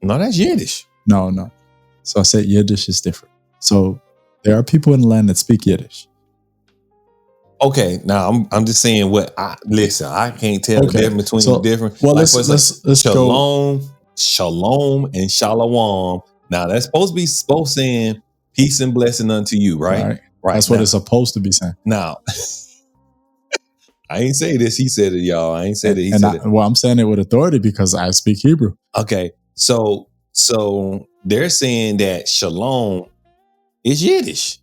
No, that's Yiddish. No. So I said Yiddish is different. So there are people in the land that speak Yiddish. Okay, now I'm just saying I can't tell the difference between the different. Well, let's shalom, go. Shalom, and shalom. Now that's supposed to be saying peace and blessing unto you, right? Right. That's what it's supposed to be saying. Now, I ain't say this. He said it, y'all. I ain't said it. I'm saying it with authority because I speak Hebrew. Okay, so they're saying that shalom is Yiddish.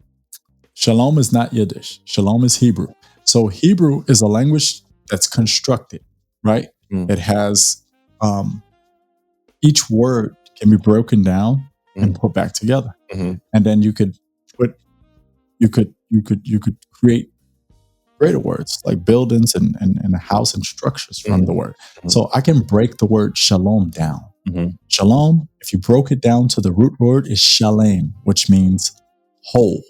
Shalom is not Yiddish. Shalom is Hebrew. So Hebrew is a language that's constructed, right? It has each word can be broken down and put back together, and then you could create greater words like buildings and a house and structures from the word. So I can break the word shalom down. Shalom, if you broke it down to the root word, is shalem, which means whole.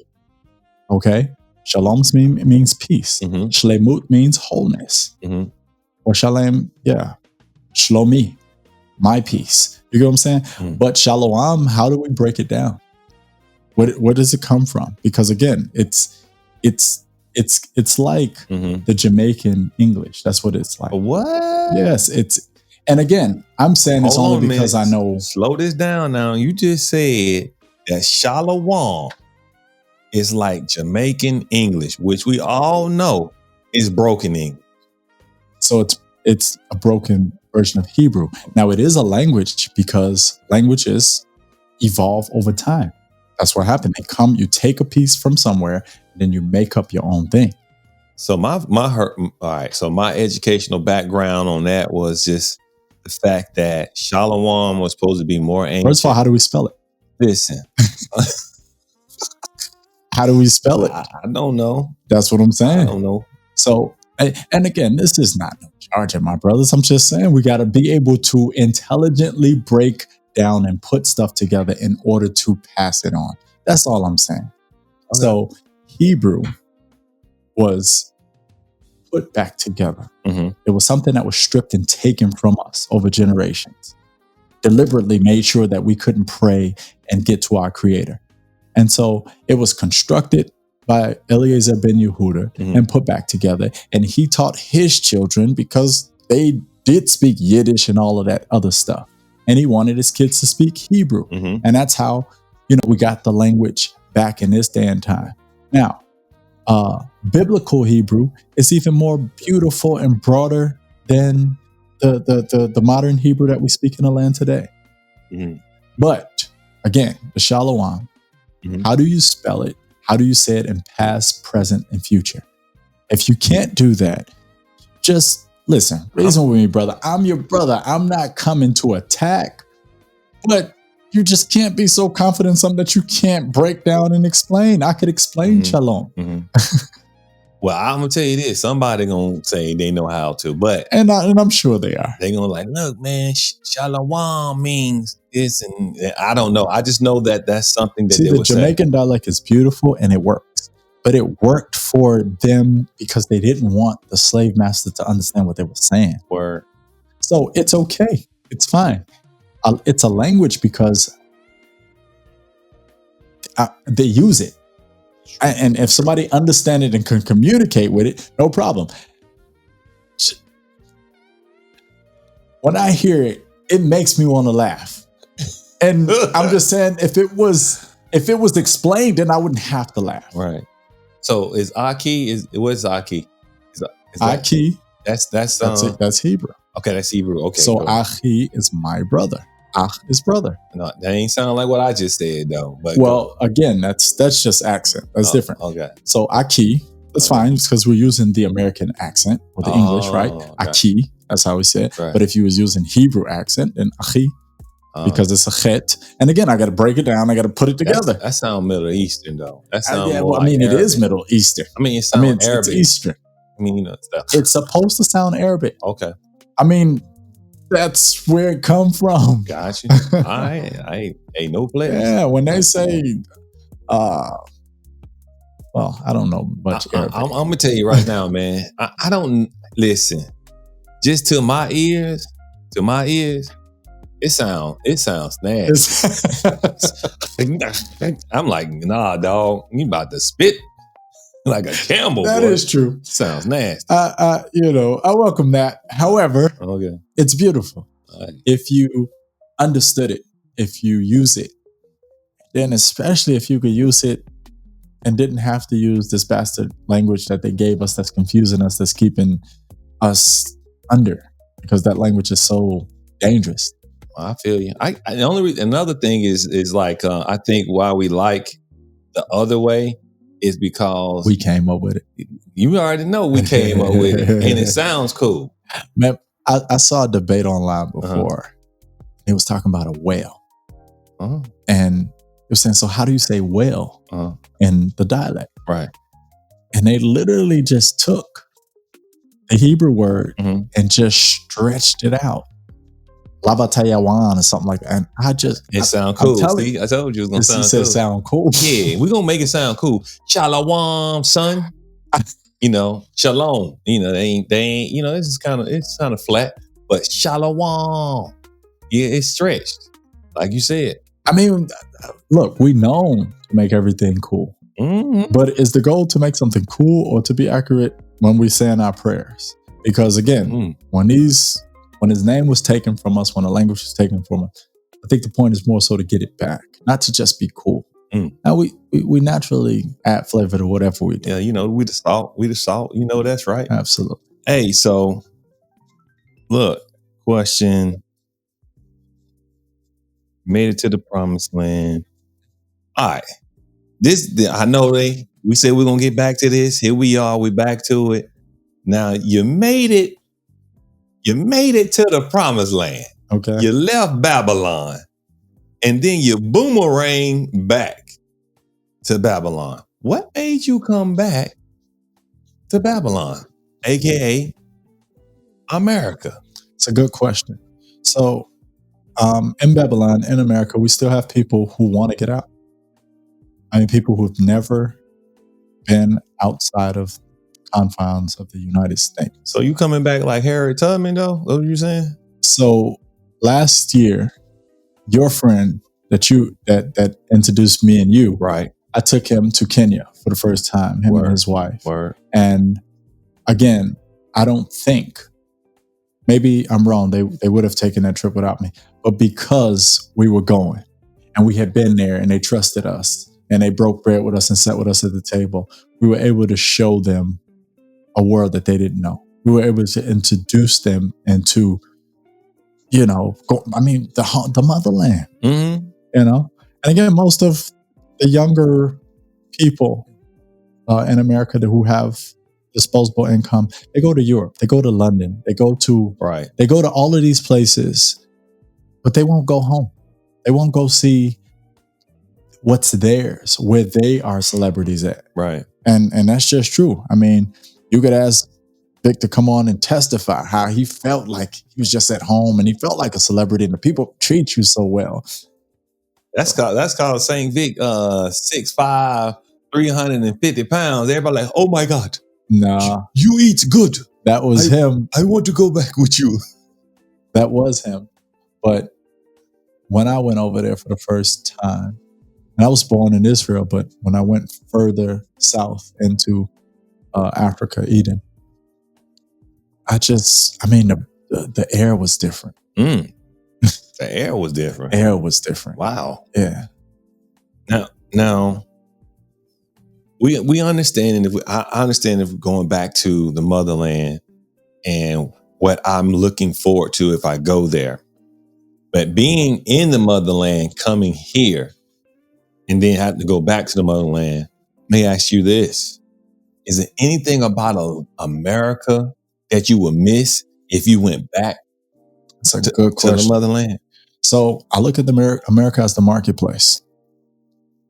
Okay? Shalom means peace. Shlemut means wholeness. Or shalem, shlomi, my peace. You get what I'm saying? But shalom, how do we break it down? Where does it come from? Because again, it's like the Jamaican English. That's what it's like. What? Yes, and again, I'm saying this only because I know. Slow this down now. You just said that shalom is like Jamaican English, which we all know is broken English. So it's a broken version of Hebrew. Now it is a language because languages evolve over time. That's what happened. You take a piece from somewhere, and then you make up your own thing. So my educational background on that was just the fact that shalom was supposed to be more ancient. First of all, how do we spell it? Listen. How do we spell it? I don't know. That's what I'm saying. I don't know. So, and again, this is not no jargon, my brothers. I'm just saying we got to be able to intelligently break down and put stuff together in order to pass it on. That's all I'm saying. Okay. So Hebrew was put back together. Mm-hmm. It was something that was stripped and taken from us over generations, deliberately made sure that we couldn't pray and get to our Creator. And so it was constructed by Eliezer ben Yehuda and put back together. And he taught his children, because they did speak Yiddish and all of that other stuff. And he wanted his kids to speak Hebrew. And that's how, we got the language back in this day and time. Now, biblical Hebrew is even more beautiful and broader than the modern Hebrew that we speak in the land today. But again, the Shalom, how do you spell it? How do you say it in past, present, and future? If you can't do that, just listen, reason with me, brother. I'm your brother. I'm not coming to attack, but you just can't be so confident in something that you can't break down and explain. I could explain Shalom. Well, I'm gonna tell you this: somebody gonna say they know how to, but and I'm sure they are. They gonna like, look, man, Shalom means this, and I don't know. I just know that that's something that they the Jamaican dialect is beautiful and it works, but it worked for them because they didn't want the slave master to understand what they were saying. Word. So it's okay. It's fine. It's a language because they use it. And if somebody understands it and can communicate with it, no problem. When I hear it, it makes me want to laugh. And I'm just saying, if it was explained, then I wouldn't have to laugh. Right. So is Aki? What's Aki? Is Aki. That's Hebrew. Okay, that's Hebrew. Okay. So Achi is my brother. Ach is brother. No, that ain't sound like what I just said though. But again, that's just accent. That's different. Okay. So Aki, that's fine because we're using the American accent or the English, right? Okay. Aki, that's how we say it. Right. But if you was using Hebrew accent, then Achi, because it's a chet. And again, I got to break it down. I got to put it together. That sounds Middle Eastern though. That sounds it is Middle Eastern. It sounds Arabic. It's Eastern. It's supposed to sound Arabic. Okay. That's where it come from. Gotcha. I ain't no place. Yeah, when they say, I don't know much Arabic. I'm gonna tell you right now, man. I don't listen. Just to my ears, it sounds nasty. I'm like, nah, dog. You about to spit like a Campbell. That is true. Sounds nasty. I welcome that. However, it's beautiful. Right. If you understood it, if you use it, then especially if you could use it and didn't have to use this bastard language that they gave us that's confusing us, that's keeping us under, because that language is so dangerous. I feel you. Another thing is like, I think why we like the other way is because we came up with it. You already know we came up with it, and it sounds cool. Man, I saw a debate online before. It was talking about a whale, and it was saying, "So how do you say whale in the dialect?" Right, and they literally just took the Hebrew word and just stretched it out. Lavatayawan or something like that. And it sound cool. See, I told you it was gonna sound cool. Sound cool. Yeah, we're gonna make it sound cool. Shalom, son. Shalom. They ain't, it's kind of flat, but shalom. Yeah, it's stretched. Like you said. Look, we known to make everything cool. But is the goal to make something cool or to be accurate when we say in our prayers? Because again, when his name was taken from us, when the language was taken from us, I think the point is more so to get it back, not to just be cool. Now we naturally add flavor to whatever we do. Yeah, we the salt. That's right. Absolutely. Hey, so look, question. Made it to the promised land. All right. I know we said we're gonna get back to this. Here we are, we back to it. Now you made it to the promised land. Okay. You left Babylon. And then you boomerang back to Babylon. What made you come back to Babylon, aka America? It's a good question. So in Babylon, in America, we still have people who want to get out. People who've never been outside of confines of the United States. So you coming back like Harriet Tubman, though? What were you saying? So last year, your friend that introduced me and you, right? I took him to Kenya for the first time, him and his wife. And again, I don't think, maybe I'm wrong, they would have taken that trip without me, but because we were going and we had been there and they trusted us and they broke bread with us and sat with us at the table, we were able to show them a world that they didn't know. We were able to introduce them into, the motherland, And again, most of the younger people in America who have disposable income, they go to Europe, they go to London, they go to all of these places, but they won't go home. They won't go see what's theirs, where they are celebrities at. Right. And that's just true. I mean, you could ask Vic to come on and testify how he felt like he was just at home and he felt like a celebrity and the people treat you so well. That's called St. Vic, 6'5", 350 pounds. Everybody like, oh my God. Nah. You eat good. That was him. I want to go back with you. That was him. But when I went over there for the first time, and I was born in Israel, but when I went further south into Africa, Eden, the air was different. The air was different. Air was different. Wow. Yeah. Now, we understand, and I understand if going back to the motherland and what I'm looking forward to if I go there. But being in the motherland, coming here, and then having to go back to the motherland, may I ask you this. Is there anything about America that you would miss if you went back to the motherland? So I look at America as the marketplace.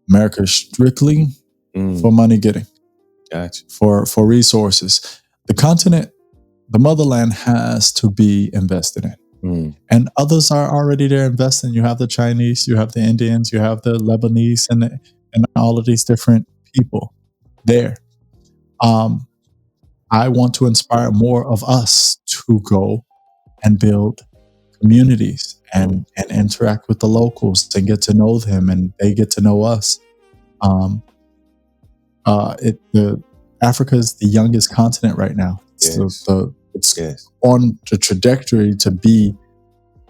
America is strictly for money getting. Gotcha. For resources. The continent, the motherland has to be invested in. And others are already there investing. You have the Chinese, you have the Indians, you have the Lebanese, and all of these different people there. I want to inspire more of us to go and build communities and interact with the locals and get to know them, and they get to know us. Africa is the youngest continent right now. It's on the trajectory to be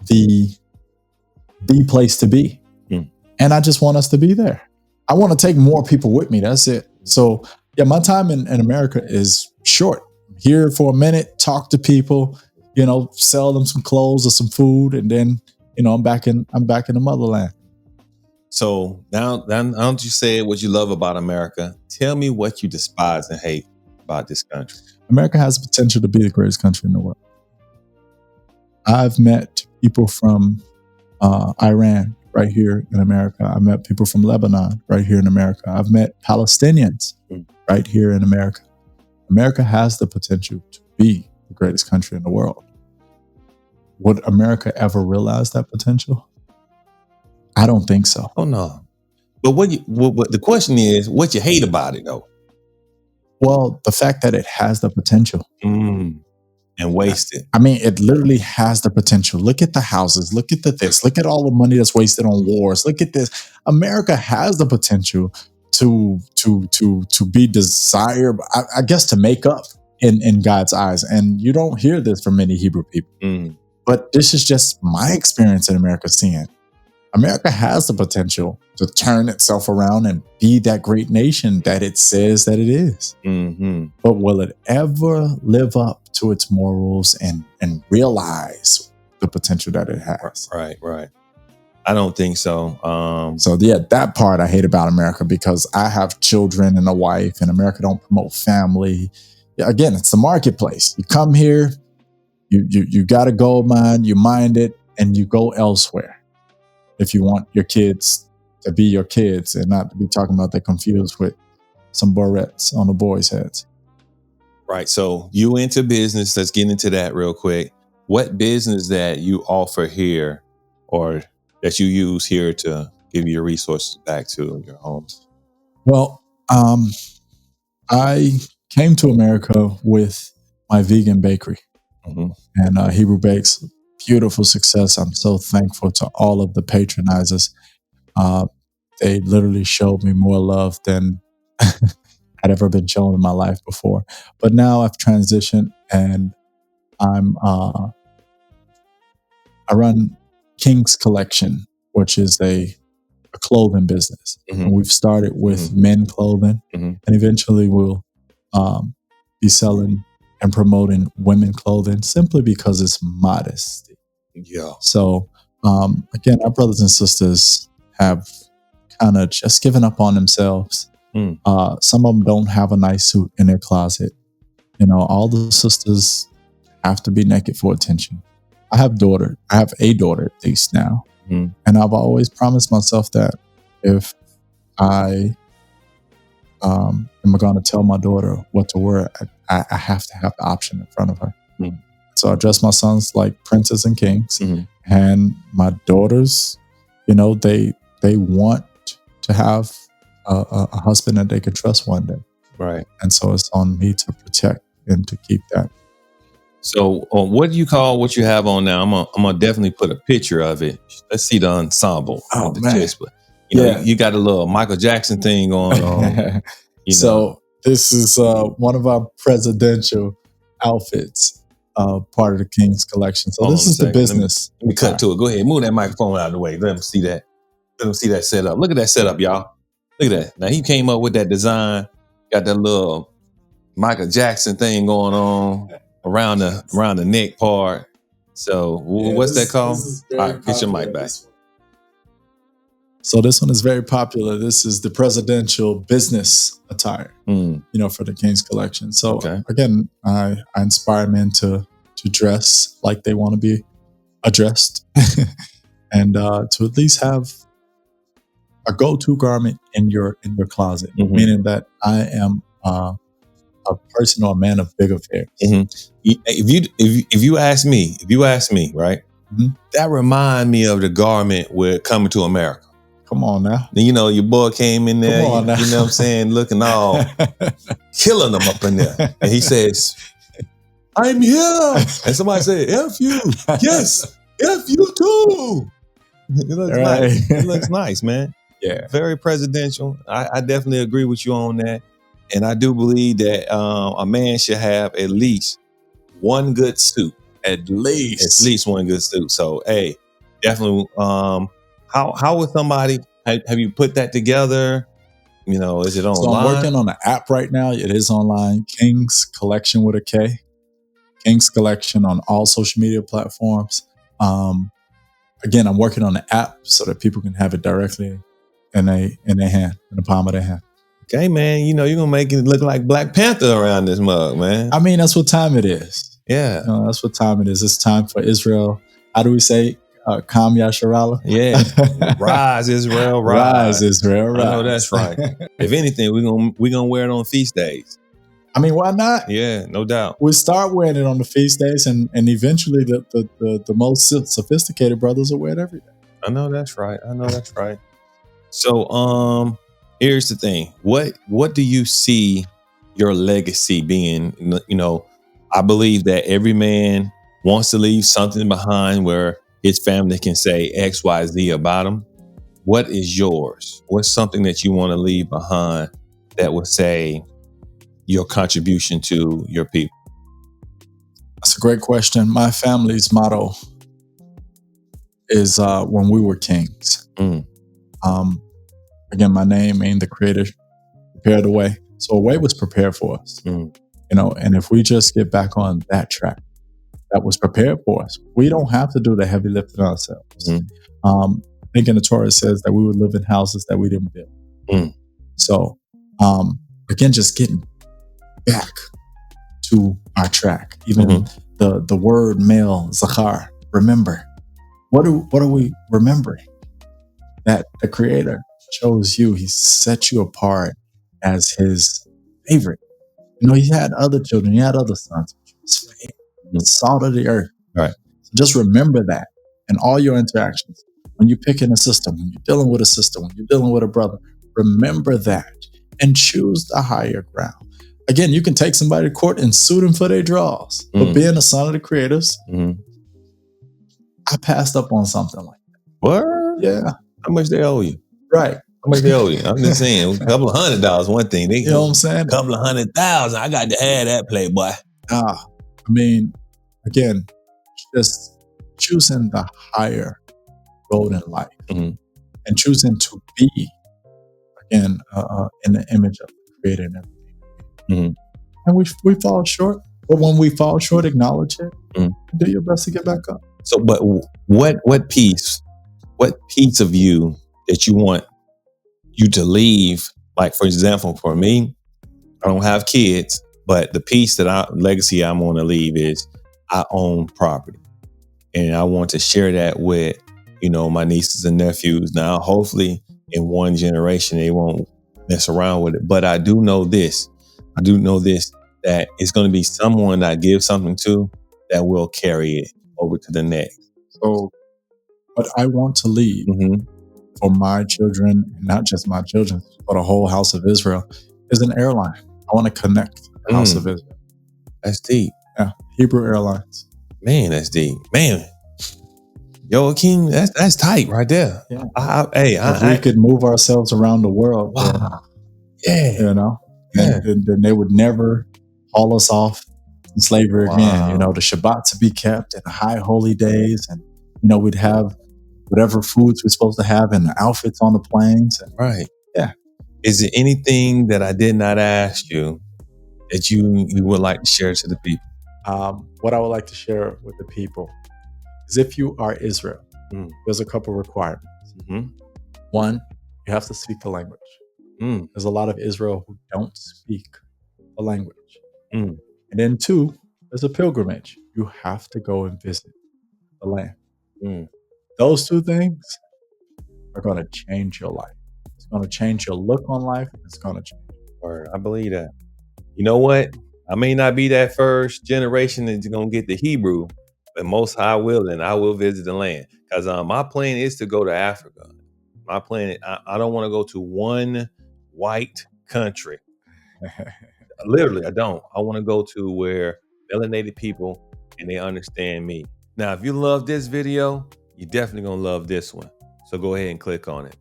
the place to be. And I just want us to be there. I want to take more people with me. That's it. So yeah, my time in America is short. Here for a minute, talk to people, sell them some clothes or some food, and then, I'm back in the motherland. So now you say what you love about America. Tell me what you despise and hate about this country. America has the potential to be the greatest country in the world. I've met people from Iran right here in America. I've met people from Lebanon right here in America. I've met Palestinians right here in America. America has the potential to be the greatest country in the world. Would America ever realize that potential? I don't think so. Oh no. But what the question is, what you hate about it though? Well, the fact that it has the potential. And wasted. I mean, it literally has the potential. Look at the houses. Look at this. Look at all the money that's wasted on wars. Look at this. America has the potential to be desired, I guess, to make up in God's eyes. And you don't hear this from many Hebrew people. But this is just my experience in America seeing. America has the potential to turn itself around and be that great nation that it says that it is. But will it ever live up to its morals and realize the potential that it has? Right. I don't think so. So yeah, that part I hate about America, because I have children and a wife, and America don't promote family. Again, it's the marketplace. You come here, you got a gold mine, you mine it, and you go elsewhere. If you want your kids to be your kids and not to be talking about they're confused with some barrettes on the boys' heads. Right. So you into business. Let's get into that real quick. What business that you offer here or that you use here to give your resources back to your homes? Well, I came to America with my vegan bakery and Hebrew Bakes. Beautiful success. I'm so thankful to all of the patronizers. They literally showed me more love than had ever been shown in my life before. But now I've transitioned and I run King's Collection, which is a clothing business. And we've started with men clothing, and eventually we'll be selling and promoting women clothing simply because it's modesty. Yeah. So again, our brothers and sisters have kind of just given up on themselves. Some of them don't have a nice suit in their closet. You know, all the sisters have to be naked for attention. I have a daughter at least now. And I've always promised myself that if I am going to tell my daughter what to wear, I have to have the option in front of her. So I dress my sons like princes and kings, and my daughters, you know, they want to have a husband that they could trust one day. Right. And so it's on me to protect and to keep that. So what do you call what you have on now? I'm gonna definitely put a picture of it. Let's see the ensemble. Oh, the man. chest. But, you know, you got a little Michael Jackson thing going on. So this is one of our presidential outfits, part of the King's Collection. So this is the business. Let me cut to it. Go ahead. Move that microphone out of the way. Let them see that. Let them see that setup. Look at that setup, y'all. Look at that. Now he came up with that design. Got that little Michael Jackson thing going on around the neck part. So what's that called? All right, get your mic back. So this one is very popular. This is the presidential business attire, you know, for the King's Collection. So again, I inspire men to dress like they want to be addressed, and to at least have a go-to garment in your closet, meaning that I am a person or a man of big affairs. If you ask me, right, that remind me of the garment with Coming to America. Come on now. You know, your boy came in there, Come on now. you know what I'm saying, looking all killing them up in there. And he says, I'm here. And somebody said, F you. Yes, F you too. It looks nice. It looks nice, man. Yeah. Very presidential. I definitely agree with you on that. And I do believe that a man should have at least one good suit. At least one good suit. So, hey, definitely. How would somebody have you put that together? You know, is it online? So I'm working on an app right now. It is online. King's Collection with a K. King's Collection on all social media platforms. Again, I'm working on the app so that people can have it directly in their hand, in the palm of their hand. Okay, man. You know, you're gonna make it look like Black Panther around this mug, man. I mean, that's what time it is. Yeah. That's what time it is. It's time for Israel. How do we say? Kam Yasharala? Yeah. Rise, Israel, rise. Rise, Israel, rise. I know that's right. If anything, we're gonna wear it on feast days. I mean, why not? Yeah, no doubt. We start wearing it on the feast days, and eventually the most sophisticated brothers will wear it every day. I know that's right. So, here's the thing. What do you see your legacy being? You know, I believe that every man wants to leave something behind where his family can say X, Y, Z about him. What is yours? What's something that you want to leave behind that would say your contribution to your people? That's a great question. My family's motto is when we were kings. Again, my name means the Creator prepared the way. So a way was prepared for us. You know, and if we just get back on that track that was prepared for us, we don't have to do the heavy lifting ourselves. I think in the Torah it says that we would live in houses that we didn't build. So again, just getting back to our track. Even the word male, Zachar, remember. What are we remembering? That the Creator chose you. He set you apart as his favorite. You know, he had other children. He had other sons. The salt of the earth. Right. So just remember that in all your interactions. When you're picking a sister, when you're dealing with a sister, when you're dealing with a brother, remember that and choose the higher ground. again, you can take somebody to court and sue them for their draws. But being a son of the creators, I passed up on something like that. What? Yeah. How much they owe you? Right. How much they owe you? I'm just saying, a couple of $100, one thing. You know what I'm saying? A couple of $100,000. I got to have that playboy. I mean, again, just choosing the higher road in life and choosing to be, again, in the image of the Creator and everything. And we fall short, but when we fall short, acknowledge it. Do your best to get back up. So, but what piece of you that you want you to leave? Like, for example, for me, I don't have kids, but the piece legacy I'm going to leave is I own property, and I want to share that with, my nieces and nephews. Now, hopefully in one generation, they won't mess around with it. But I do know this, that it's going to be someone that I give something to that will carry it over to the next. So what I want to leave for my children, and not just my children, but a whole house of Israel, is an airline. I want to connect the house of Israel. That's deep. Yeah, Hebrew Airlines. Man, that's deep. Man, Joaquin, that's tight right there. Yeah. If we could move ourselves around the world. Wow. Then they would never haul us off in slavery again. The Shabbat to be kept and the high holy days, and we'd have whatever foods we're supposed to have and the outfits on the planes. Right. Yeah. Is there anything that I did not ask you that you would like to share to the people? What I would like to share with the people is, if you are Israel, there's a couple requirements. One, you have to speak the language. There's a lot of Israel who don't speak the language. And then two, there's a pilgrimage. You have to go and visit the land. Those two things are going to change your life. It's going to change your look on life. It's going to change. Word, I believe that. You know what? I may not be that first generation that's going to get the Hebrew, but Most High will, and I will visit the land. Because my plan is to go to Africa. My plan, I don't want to go to one white country. Literally, I don't. I want to go to where melanated people and they understand me. Now, if you love this video, you're definitely going to love this one. So go ahead and click on it.